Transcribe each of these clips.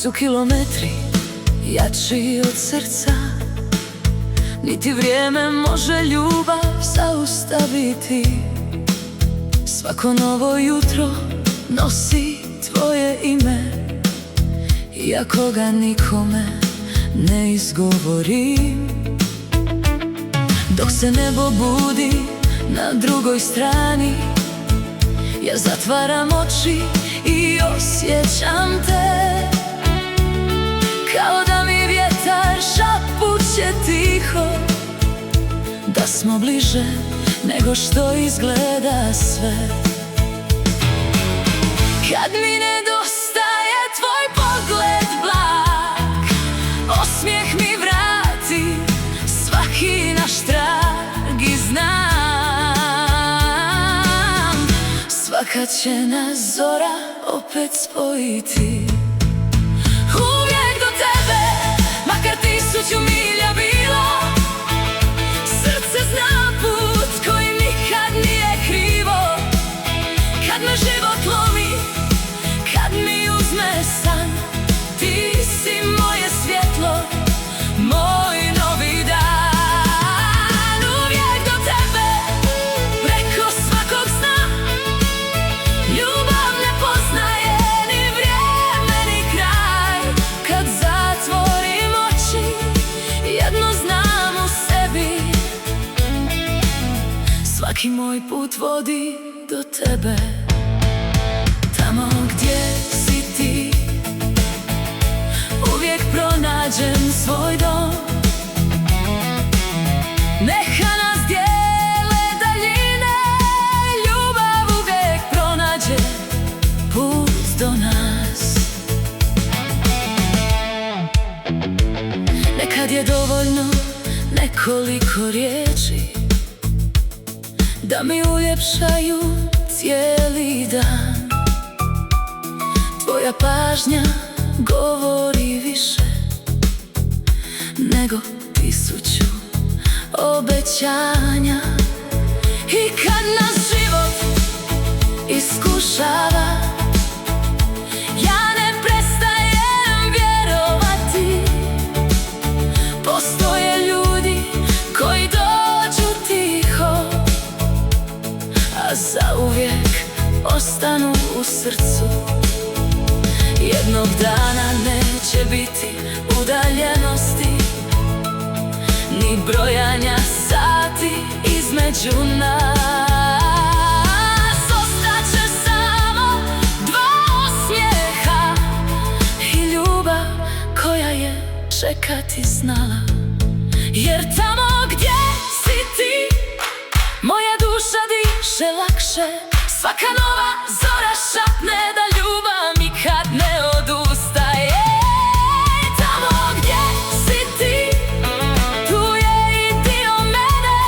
Nisu kilometri jači od srca, niti vrijeme može ljubav zaustaviti. Svako novo jutro nosi tvoje ime, iako ga nikome ne izgovorim. Dok se nebo budi na drugoj strani, ja zatvaram oči i osjećam te. Kao da mi vjetar šapuće tiho, da smo bliže nego što izgleda sve. Kad mi nedostaje tvoj pogled blag, osmijeh mi vrati svaki naš trag i znam, svaka će nas zora opet spojiti. Uvijek do tebe, makar 1000 milja bilo, srce zna put koji nikad nije krivo. Kad me život lomi, kad mi uzme san, ti si moje svjetlo, moj novi dan. Uvijek do tebe, preko svakog sna, ljubav ne poznaje ni vrijeme ni kraj. Kad zatvorim oči, jedno znam u sebi, svaki moj put vodi do tebe. Tamo gdje si ti, uvijek pronađem svoj dom. Neka nas dijele daljine, ljubav uvijek pronađe put do nas. Nekad je dovoljno nekoliko riječi da mi uljepšaju cijeli dan. Tvoja pažnja govori više nego 1000 obećanja. I kad nas život iskušava, ja ne prestajem vjerovati. Postoje ljudi koji dođu tiho, a zauvijek ostanu u srcu. Jednog dana neće biti udaljenosti, ni brojanja sati između nas. Ostaće samo 2 osmijeha i ljubav koja je čekati znala. Jer tamo gdje si ti, moja duša diše lakše. Svaka nova zora šapne da ljubav nikad ne odustaje. Tamo gdje si ti, tu je i dio mene.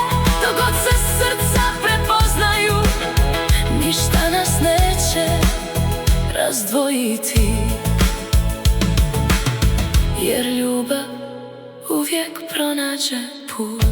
Dok god se srca prepoznaju, ništa nas neće razdvojiti. Jer ljubav uvijek pronađe put.